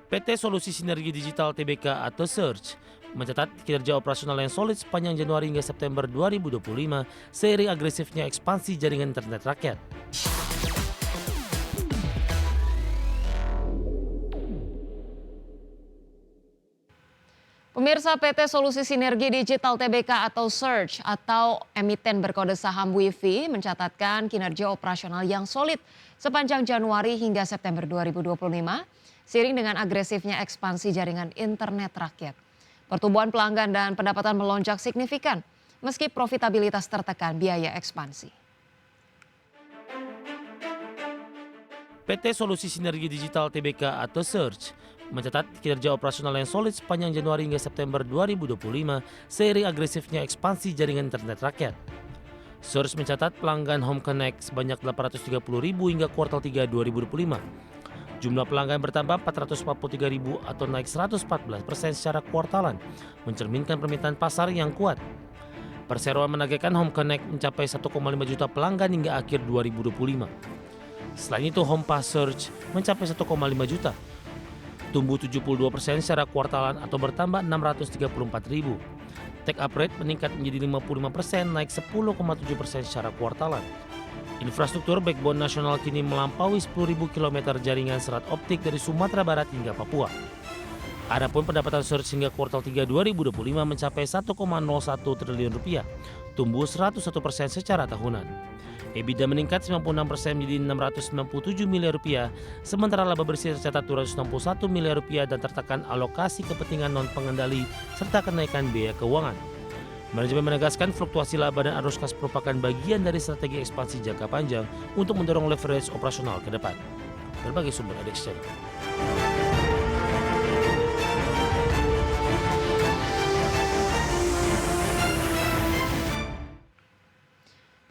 PT Solusi Sinergi Digital Tbk atau Search mencatat kinerja operasional yang solid sepanjang Januari hingga September 2025 seiring agresifnya ekspansi jaringan internet rakyat. Pemirsa, PT Solusi Sinergi Digital Tbk atau Search atau emiten berkode saham WIFI mencatatkan kinerja operasional yang solid sepanjang Januari hingga September 2025 seiring dengan agresifnya ekspansi jaringan internet rakyat. Pertumbuhan pelanggan dan pendapatan melonjak signifikan meski profitabilitas tertekan biaya ekspansi. PT Solusi Sinergi Digital Tbk atau Search mencatat kinerja operasional yang solid sepanjang Januari hingga September 2025 seiring agresifnya ekspansi jaringan internet rakyat. Search mencatat pelanggan Home Connect sebanyak 830.000 hingga kuartal 3 2025. Jumlah pelanggan bertambah 443.000 atau naik 114% secara kuartalan, mencerminkan permintaan pasar yang kuat. Perseroan menargetkan Home Connect mencapai 1,5 juta pelanggan hingga akhir 2025. Selain itu, Home Pass Search mencapai 1,5 juta, tumbuh 72% secara kuartalan atau bertambah 634.000. Take up rate meningkat menjadi 55%, naik 10,7% secara kuartalan. Infrastruktur backbone nasional kini melampaui 10.000 km jaringan serat optik dari Sumatera Barat hingga Papua. Adapun pendapatan Search hingga kuartal 3 2025 mencapai 1,01 triliun rupiah, tumbuh 101% secara tahunan. EBITDA meningkat 96% menjadi 697 miliar rupiah, sementara laba bersih tercatat 261 miliar rupiah dan tertekan alokasi kepentingan non pengendali serta kenaikan biaya keuangan. Manajemen menegaskan fluktuasi laba dan arus kas merupakan bagian dari strategi ekspansi jangka panjang untuk mendorong leverage operasional ke depan. Berbagai sumber ada share.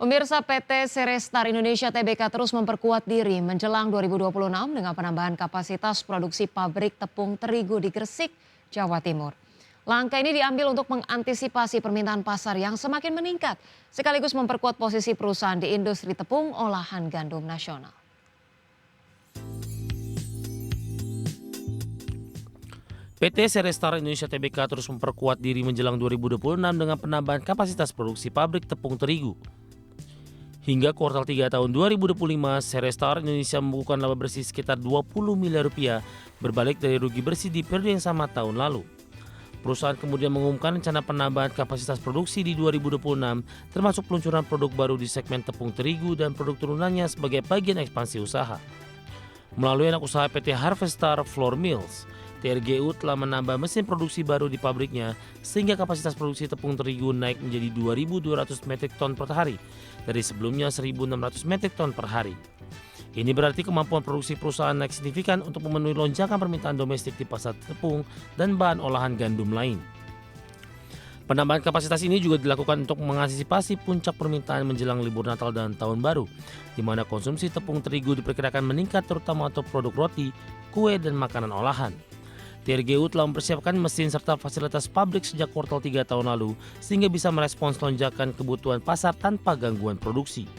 Pemirsa, PT Serestar Indonesia Tbk terus memperkuat diri menjelang 2026 dengan penambahan kapasitas produksi pabrik tepung terigu di Gresik, Jawa Timur. Langkah ini diambil untuk mengantisipasi permintaan pasar yang semakin meningkat, sekaligus memperkuat posisi perusahaan di industri tepung olahan gandum nasional. PT Serestar Indonesia Tbk terus memperkuat diri menjelang 2026 dengan penambahan kapasitas produksi pabrik tepung terigu. Hingga kuartal 3 tahun 2025, Serestar Indonesia membukukan laba bersih sekitar 20 miliar rupiah, berbalik dari rugi bersih di periode yang sama tahun lalu. Perusahaan kemudian mengumumkan rencana penambahan kapasitas produksi di 2026, termasuk peluncuran produk baru di segmen tepung terigu dan produk turunannya sebagai bagian ekspansi usaha. Melalui anak usaha PT Harvestar Flour Mills, TRGU telah menambah mesin produksi baru di pabriknya sehingga kapasitas produksi tepung terigu naik menjadi 2.200 metrik ton per hari dari sebelumnya 1.600 metrik ton per hari. Ini berarti kemampuan produksi perusahaan naik signifikan untuk memenuhi lonjakan permintaan domestik di pasar tepung dan bahan olahan gandum lain. Penambahan kapasitas ini juga dilakukan untuk mengantisipasi puncak permintaan menjelang libur Natal dan Tahun Baru, di mana konsumsi tepung terigu diperkirakan meningkat terutama untuk produk roti, kue, dan makanan olahan. TRGU telah mempersiapkan mesin serta fasilitas pabrik sejak kuartal 3 tahun lalu sehingga bisa merespons lonjakan kebutuhan pasar tanpa gangguan produksi.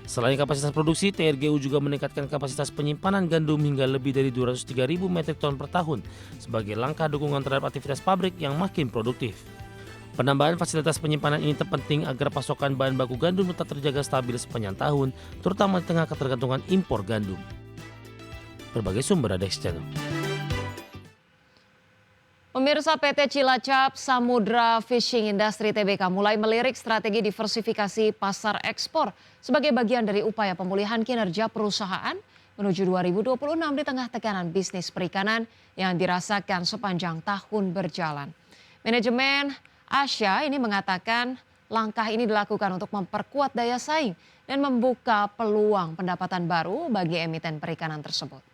Selain kapasitas produksi, TRGU juga meningkatkan kapasitas penyimpanan gandum hingga lebih dari 203.000 metrik ton per tahun sebagai langkah dukungan terhadap aktivitas pabrik yang makin produktif. Penambahan fasilitas penyimpanan ini penting agar pasokan bahan baku gandum tetap terjaga stabil sepanjang tahun, terutama di tengah ketergantungan impor gandum. Berbagai sumber ada channel. Pemirsa, PT Cilacap Samudra Fishing Industry Tbk mulai melirik strategi diversifikasi pasar ekspor sebagai bagian dari upaya pemulihan kinerja perusahaan menuju 2026 di tengah tekanan bisnis perikanan yang dirasakan sepanjang tahun berjalan. Manajemen Asia ini mengatakan langkah ini dilakukan untuk memperkuat daya saing dan membuka peluang pendapatan baru bagi emiten perikanan tersebut.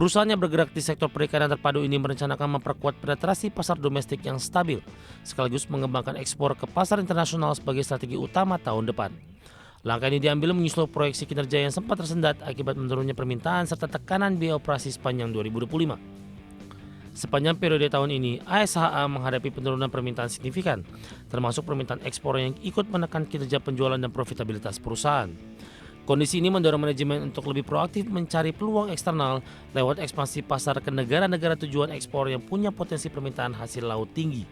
Perusahaan yang bergerak di sektor perikanan terpadu ini merencanakan memperkuat penetrasi pasar domestik yang stabil, sekaligus mengembangkan ekspor ke pasar internasional sebagai strategi utama tahun depan. Langkah ini diambil menyusul proyeksi kinerja yang sempat tersendat akibat menurunnya permintaan serta tekanan biaya operasi sepanjang 2025. Sepanjang periode tahun ini, ASHA menghadapi penurunan permintaan signifikan, termasuk permintaan ekspor yang ikut menekan kinerja penjualan dan profitabilitas perusahaan. Kondisi ini mendorong manajemen untuk lebih proaktif mencari peluang eksternal lewat ekspansi pasar ke negara-negara tujuan ekspor yang punya potensi permintaan hasil laut tinggi.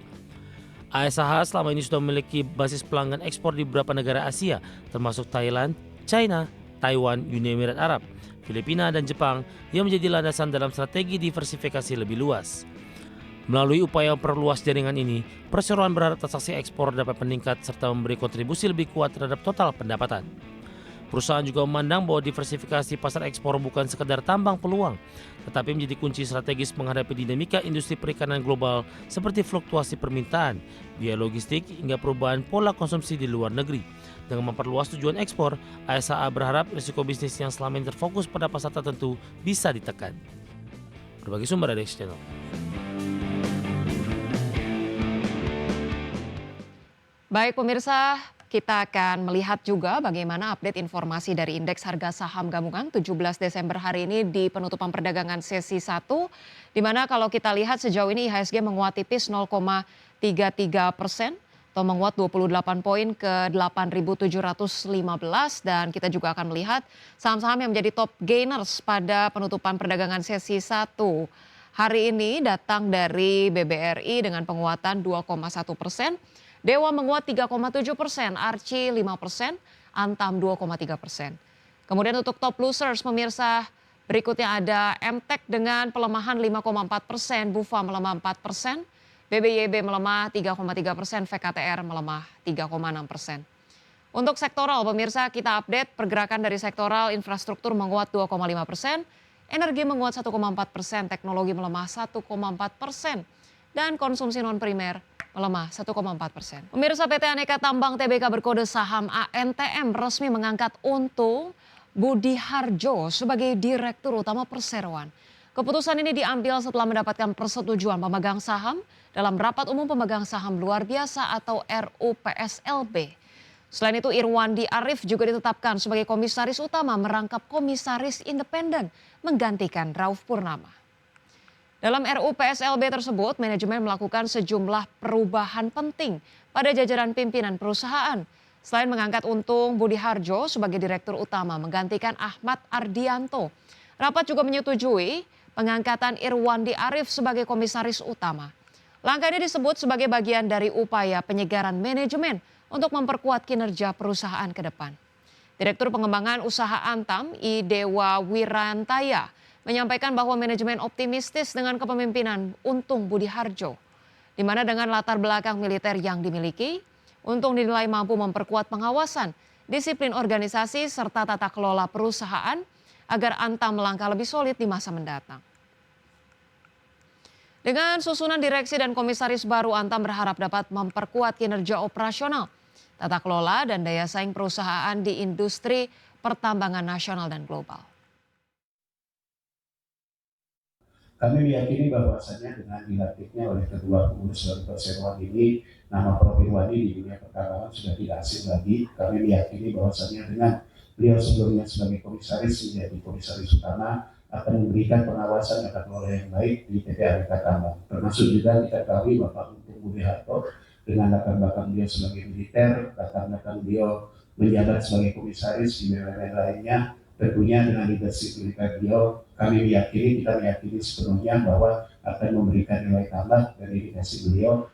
ASH selama ini sudah memiliki basis pelanggan ekspor di beberapa negara Asia, termasuk Thailand, China, Taiwan, Uni Emirat Arab, Filipina, dan Jepang yang menjadi landasan dalam strategi diversifikasi lebih luas. Melalui upaya memperluas jaringan ini, perseroan berharap transaksi ekspor dapat meningkat serta memberi kontribusi lebih kuat terhadap total pendapatan. Perusahaan juga memandang bahwa diversifikasi pasar ekspor bukan sekedar tambang peluang, tetapi menjadi kunci strategis menghadapi dinamika industri perikanan global seperti fluktuasi permintaan, biaya logistik, hingga perubahan pola konsumsi di luar negeri. Dengan memperluas tujuan ekspor, ASA berharap risiko bisnis yang selama ini terfokus pada pasar tertentu bisa ditekan. Berbagai sumber ada di channel. Baik pemirsa, kita akan melihat juga bagaimana update informasi dari Indeks Harga Saham Gabungan 17 Desember hari ini di penutupan perdagangan sesi 1, di mana kalau kita lihat sejauh ini IHSG menguat tipis 0,33% atau menguat 28 poin ke 8.715, dan kita juga akan melihat saham-saham yang menjadi top gainers pada penutupan perdagangan sesi 1. Hari ini datang dari BBRI dengan penguatan 2,1%. Dewa menguat 3,7%, Arci 5%, Antam 2,3%. Kemudian untuk top losers pemirsa, berikutnya ada MTEK dengan pelemahan 5,4%, Bufa melemah 4%, BBYB melemah 3,3%, VKTR melemah 3,6%. Untuk sektoral pemirsa, kita update pergerakan dari sektoral. Infrastruktur menguat 2,5%, energi menguat 1,4%, teknologi melemah 1,4%, dan konsumsi non primer melemah 1,4%. Pemirsa, PT Aneka Tambang Tbk berkode saham ANTM resmi mengangkat Untung Budi Harjo sebagai Direktur Utama Perseroan. Keputusan ini diambil setelah mendapatkan persetujuan pemegang saham dalam Rapat Umum Pemegang Saham Luar Biasa atau RUPSLB. Selain itu, Irwandi Arif juga ditetapkan sebagai Komisaris Utama merangkap Komisaris Independen menggantikan Rauf Purnama. Dalam RUPSLB tersebut, manajemen melakukan sejumlah perubahan penting pada jajaran pimpinan perusahaan. Selain mengangkat Untung Budi Harjo sebagai Direktur Utama menggantikan Ahmad Ardianto, rapat juga menyetujui pengangkatan Irwandi Arif sebagai Komisaris Utama. Langkah ini disebut sebagai bagian dari upaya penyegaran manajemen untuk memperkuat kinerja perusahaan ke depan. Direktur Pengembangan Usaha Antam, I Dewa Wirantaya, menyampaikan bahwa manajemen optimistis dengan kepemimpinan Untung Budi Harjo, di mana dengan latar belakang militer yang dimiliki, Untung dinilai mampu memperkuat pengawasan, disiplin organisasi, serta tata kelola perusahaan agar Antam melangkah lebih solid di masa mendatang. Dengan susunan direksi dan komisaris baru, Antam berharap dapat memperkuat kinerja operasional, tata kelola, dan daya saing perusahaan di industri pertambangan nasional dan global. Kami meyakini bahwasannya dengan dilantiknya oleh kedua pengurus dari perseroan ini, nama Prof. Irwandi di dunia pertambangan sudah tidak asing lagi. Kami meyakini bahwasannya dengan beliau sebelumnya sebagai komisaris menjadi komisaris utama akan memberikan pengawasan tata kelola yang baik di PT Aneka Tambang. Termasuk juga kita ketahui Bapak Untung Budi Harjo dengan latar belakang beliau sebagai militer, latar belakang beliau menjabat sebagai komisaris di BUMN lainnya. Tentunya dengan leadership militer beliau, kita meyakini sepenuhnya bahwa akan memberikan nilai tambah dari dedikasi beliau